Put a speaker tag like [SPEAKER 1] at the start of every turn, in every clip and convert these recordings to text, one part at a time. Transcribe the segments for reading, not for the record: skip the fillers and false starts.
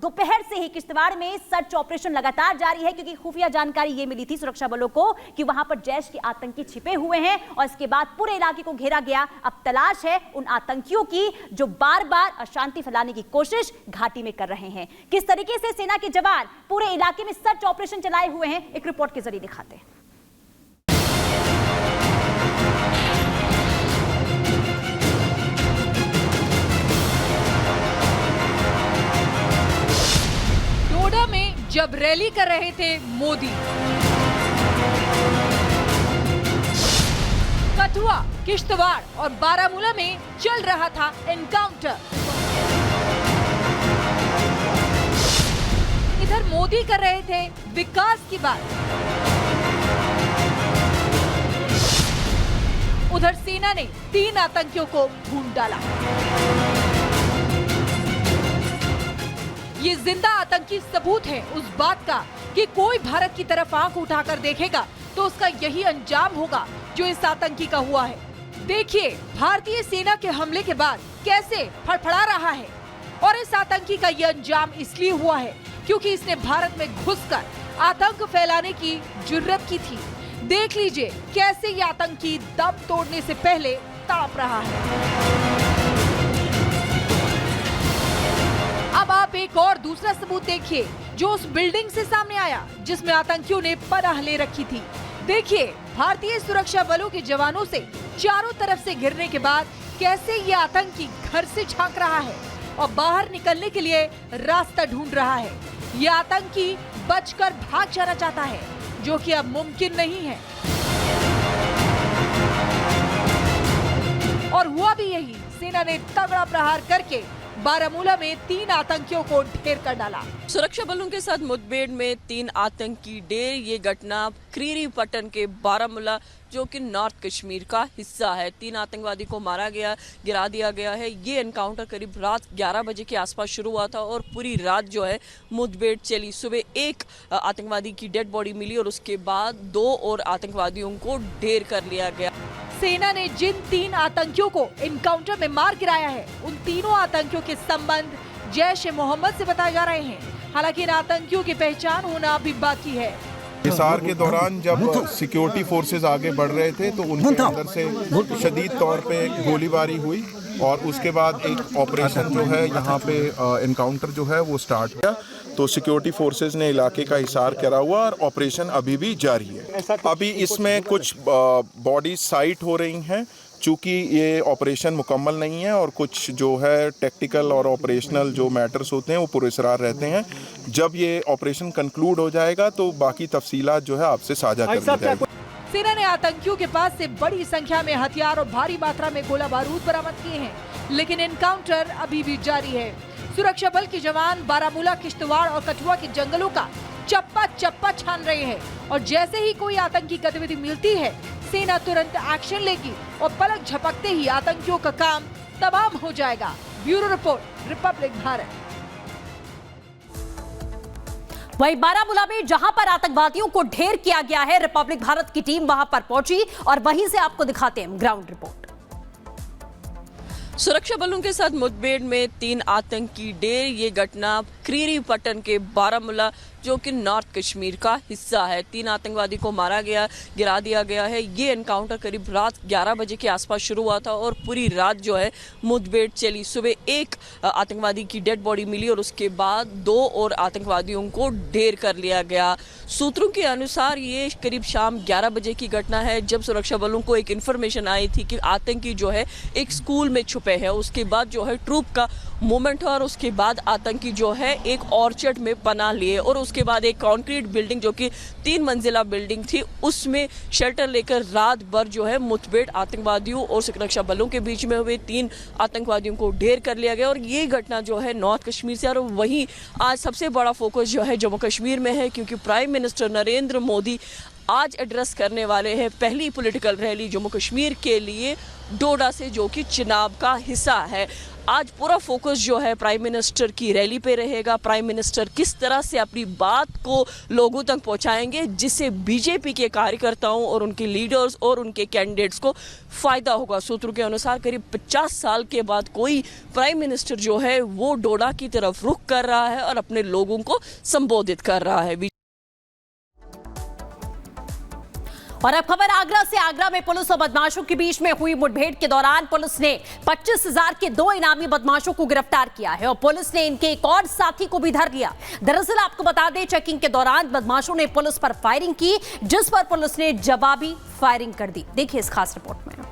[SPEAKER 1] दोपहर से ही किश्तवाड़ में सर्च ऑपरेशन लगातार जारी है, क्योंकि खुफिया जानकारी ये मिली थी सुरक्षा बलों को कि वहां पर जैश के आतंकी छिपे हुए हैं और इसके बाद पूरे इलाके को घेरा गया। अब तलाश है उन आतंकियों की जो बार बार अशांति फैलाने की कोशिश घाटी में कर रहे हैं। किस तरीके से सेना के जवान पूरे इलाके में सर्च ऑपरेशन चलाए हुए हैं, एक रिपोर्ट के जरिए दिखाते हैं।
[SPEAKER 2] डोडा में जब रैली कर रहे थे मोदी, कठुआ, किश्तवाड़ और बारामूला में चल रहा था एनकाउंटर। इधर मोदी कर रहे थे विकास की बात, उधर सेना ने 3 आतंकियों को ढूंढ डाला। ये जिंदा आतंकी सबूत है उस बात का कि कोई भारत की तरफ आंख उठाकर देखेगा तो उसका यही अंजाम होगा जो इस आतंकी का हुआ है। देखिए भारतीय सेना के हमले के बाद कैसे फड़फड़ा रहा है, और इस आतंकी का यह अंजाम इसलिए हुआ है क्योंकि इसने भारत में घुसकर आतंक फैलाने की जुर्रत की थी। देख लीजिए कैसे ये आतंकी दम तोड़ने से पहले तड़प रहा है। अब आप एक और दूसरा सबूत देखिए जो उस बिल्डिंग से सामने आया जिसमें आतंकियों ने पनाह ले रखी थी। देखिए भारतीय सुरक्षा बलों के जवानों से चारों तरफ से घिरने के बाद कैसे ये आतंकी घर से झांक रहा है और बाहर निकलने के लिए रास्ता ढूंढ रहा है। ये आतंकी बचकर भाग जाना चाहता है, जो कि अब मुमकिन नहीं है। और हुआ भी यही, सेना ने तगड़ा प्रहार करके बारामूला में 3 आतंकियों को ढेर कर डाला।
[SPEAKER 3] सुरक्षा बलों के साथ मुठभेड़ में 3 आतंकी ढेर। ये घटना क्रीरी पट्टन के बारामूला जो कि नॉर्थ कश्मीर का हिस्सा है। 3 आतंकवादी को मारा गया, गिरा दिया गया है। ये एनकाउंटर करीब रात 11 बजे के आसपास शुरू हुआ था और पूरी रात जो है मुठभेड़ चली। सुबह 1 आतंकवादी की डेड बॉडी मिली और उसके बाद 2 और आतंकवादियों को ढेर कर लिया गया।
[SPEAKER 2] सेना ने जिन 3 आतंकियों को एनकाउंटर में मार गिराया है, उन तीनों आतंकियों के संबंध जैश ए मोहम्मद से बताए जा रहे हैं। हालांकि इन आतंकियों की पहचान होना अभी बाकी है।
[SPEAKER 4] हिसार के दौरान जब सिक्योरिटी फोर्सेस आगे बढ़ रहे थे तो उनके अंदर से शदीद तौर पे गोलीबारी हुई और उसके बाद एक ऑपरेशन जो है यहाँ पे एनकाउंटर जो है वो स्टार्ट किया। तो सिक्योरिटी फोर्सेस ने इलाके का हिसार करा हुआ और ऑपरेशन अभी भी जारी है। अभी इसमें कुछ बॉडी साइट हो रही हैं, चूँकि ये ऑपरेशन मुकम्मल नहीं है और कुछ जो है टेक्टिकल और ऑपरेशनल जो मैटर्स होते हैं वो पुरस्कार रहते हैं। जब ये ऑपरेशन कंक्लूड हो जाएगा तो बाकी तफसीलात जो है आपसे साझा कर दी जाएगी।
[SPEAKER 2] सेना ने आतंकियों के पास से बड़ी संख्या में हथियार और भारी मात्रा में गोला बारूद बरामद किए हैं, लेकिन एनकाउंटर अभी भी जारी है। सुरक्षा बल के जवान बारामूला, किश्तवाड़ और कठुआ के जंगलों का चप्पा चप्पा छान रहे हैं और जैसे ही कोई आतंकी गतिविधि मिलती है सेना तुरंत एक्शन लेगी और पलक झपकते ही आतंकियों का काम तमाम हो जाएगा। Bureau report, Republic Bharat.
[SPEAKER 1] वहीं बारामूला में जहां पर आतंकवादियों को ढेर किया गया है, रिपब्लिक भारत की टीम वहां पर पहुंची और वहीं से आपको दिखाते हैं ग्राउंड रिपोर्ट।
[SPEAKER 3] सुरक्षा बलों के साथ मुठभेड़ में 3 आतंकी ढेर। ये घटना क्रीरी पट्टन के बारामूला जो कि नॉर्थ कश्मीर का हिस्सा है। 3 आतंकवादी को मारा गया, गिरा दिया गया है। ये एनकाउंटर करीब रात 11 बजे के आसपास शुरू हुआ था और पूरी रात जो है मुठभेड़ चली। सुबह 1 आतंकवादी की डेड बॉडी मिली और उसके बाद 2 और आतंकवादियों को ढेर कर लिया गया। सूत्रों के अनुसार ये करीब शाम 11 बजे की घटना है जब सुरक्षा बलों को एक इन्फॉर्मेशन आई थी कि आतंकी जो है एक स्कूल में छुपे हैं। उसके बाद जो है ट्रूप का मूवमेंट हुआ और उसके बाद आतंकी जो है एक ऑर्चर्ड में पनाह लिए और उसके बाद एक कंक्रीट बिल्डिंग जो कि 3 मंजिला बिल्डिंग थी उसमें शेल्टर लेकर रात भर जो है मुठभेड़ आतंकवादियों और सुरक्षा बलों के बीच में हुए। 3 आतंकवादियों को ढेर कर लिया गया और ये घटना जो है नॉर्थ कश्मीर से। और वहीं आज सबसे बड़ा फोकस जो है जम्मू कश्मीर में है, क्योंकि प्राइम मिनिस्टर नरेंद्र मोदी आज एड्रेस करने वाले हैं पहली पॉलिटिकल रैली जम्मू कश्मीर के लिए डोडा से, जो कि चुनाव का हिस्सा है। आज पूरा फोकस जो है प्राइम मिनिस्टर की रैली पे रहेगा। प्राइम मिनिस्टर किस तरह से अपनी बात को लोगों तक पहुंचाएंगे जिससे बीजेपी के कार्यकर्ताओं और उनके लीडर्स और उनके कैंडिडेट्स को फायदा होगा। सूत्रों के अनुसार करीब 50 साल के बाद कोई प्राइम मिनिस्टर जो है वो डोडा की तरफ रुख कर रहा है और अपने लोगों को संबोधित कर रहा है।
[SPEAKER 5] और अब खबर आगरा से। आगरा में पुलिस और बदमाशों के बीच में हुई मुठभेड़ के दौरान पुलिस ने 25,000 के 2 इनामी बदमाशों को गिरफ्तार किया है और पुलिस ने इनके एक और साथी को भी धर लिया। दरअसल आपको बता दें, चेकिंग के दौरान बदमाशों ने पुलिस पर फायरिंग की, जिस पर पुलिस ने जवाबी फायरिंग कर दी। देखिए इस खास रिपोर्ट में।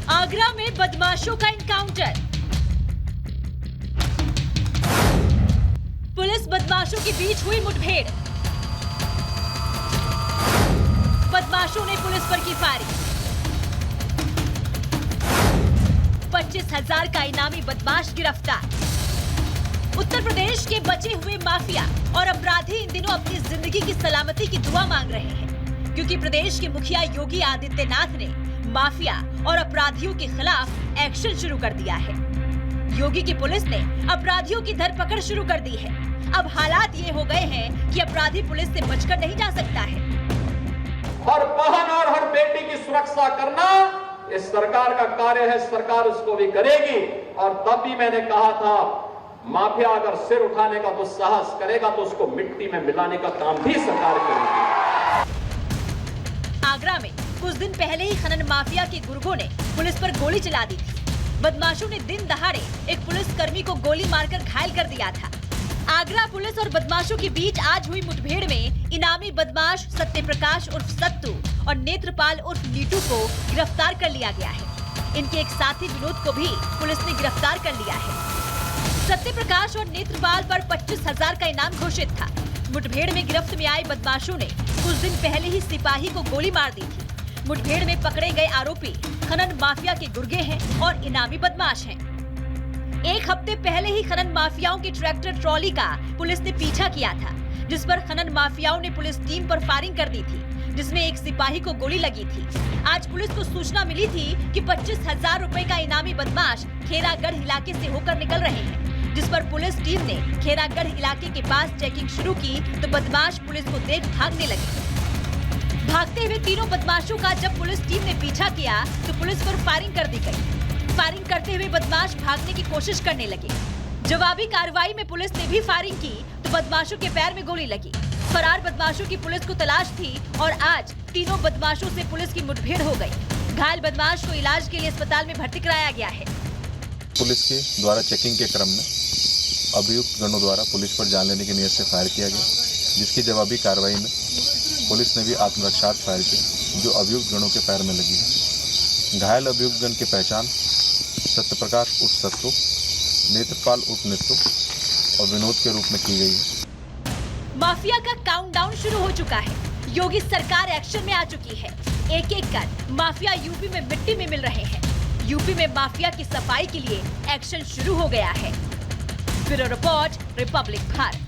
[SPEAKER 1] आगरा में बदमाशों का एनकाउंटर। पुलिस बदमाशों के बीच हुई मुठभेड़। बदमाशों ने पुलिस पर की फायरिंग। 25,000 का इनामी बदमाश गिरफ्तार। उत्तर प्रदेश के बचे हुए माफिया और अपराधी इन दिनों अपनी जिंदगी की सलामती की दुआ मांग रहे हैं, क्योंकि प्रदेश के मुखिया योगी आदित्यनाथ ने माफिया और अपराधियों के खिलाफ एक्शन शुरू कर दिया है। योगी की पुलिस ने अपराधियों की धरपकड़ शुरू कर दी है। अब हालात ये हो गए हैं कि अपराधी पुलिस से बचकर नहीं जा सकता है।
[SPEAKER 6] हर बहन और हर बेटी की सुरक्षा करना इस सरकार का कार्य है, सरकार उसको भी करेगी। और तब भी मैंने कहा था, माफिया अगर सिर उठाने का दुस्साहस करेगा तो उसको मिट्टी में मिलाने का काम भी सरकार करेगी।
[SPEAKER 1] आगरा में कुछ दिन पहले ही खनन माफिया के गुर्गों ने पुलिस पर गोली चला दी थी। बदमाशों ने दिन दहाड़े एक पुलिसकर्मी को गोली मारकर घायल कर दिया था। आगरा पुलिस और बदमाशों के बीच आज हुई मुठभेड़ में इनामी बदमाश सत्यप्रकाश उर्फ सत्तू और नेत्रपाल उर्फ नीटू को गिरफ्तार कर लिया गया है। इनके एक साथी विनोद को भी पुलिस ने गिरफ्तार कर लिया है। सत्यप्रकाश और नेत्रपाल पर 25,000 का इनाम घोषित था। मुठभेड़ में गिरफ्त में आए बदमाशों ने कुछ दिन पहले ही सिपाही को गोली मार दी थी। मुठभेड़ में पकड़े गए आरोपी खनन माफिया के गुर्गे हैं और इनामी बदमाश हैं। एक हफ्ते पहले ही खनन माफियाओं की ट्रैक्टर ट्रॉली का पुलिस ने पीछा किया था, जिस पर खनन माफियाओं ने पुलिस टीम पर फायरिंग कर दी थी, जिसमें एक सिपाही को गोली लगी थी। आज पुलिस को सूचना मिली थी कि 25,000 रुपए का इनामी बदमाश खेरागढ़ इलाके से होकर निकल रहे हैं, जिस पर पुलिस टीम ने खेरागढ़ इलाके के पास चेकिंग शुरू की तो बदमाश पुलिस को देख भागने लगे। भागते हुए तीनों बदमाशों का जब पुलिस टीम ने पीछा किया तो पुलिस पर फायरिंग कर दी गई। फायरिंग करते हुए बदमाश भागने की कोशिश करने लगे। जवाबी कार्रवाई में पुलिस ने भी फायरिंग की तो बदमाशों के पैर में गोली लगी। फरार बदमाशों की पुलिस को तलाश थी और आज तीनों बदमाशों से पुलिस की मुठभेड़ हो गई। घायल बदमाश को इलाज के लिए अस्पताल में भर्ती कराया गया है।
[SPEAKER 7] पुलिस के द्वारा चेकिंग के क्रम में अभियुक्त गणों द्वारा पुलिस पर जान लेने की नीयत से फायर किया गया, जिसकी जवाबी कार्रवाई में पुलिस ने भी आत्मरक्षार्थ फायर किया जो अभियुक्त गणों के पैर में लगी है। घायल अभियुक्त गण की पहचान सत्यप्रकाश उर्फ सत्तू, नेत्रपाल उर्फ नित्तू और विनोद के रूप में की गई है।
[SPEAKER 1] माफिया का काउंटडाउन शुरू हो चुका है। योगी सरकार एक्शन में आ चुकी है। एक एक कर माफिया यूपी में मिट्टी में मिल रहे हैं। यूपी में माफिया की सफाई के लिए एक्शन शुरू हो गया है। Bureau report, Republic Bharat.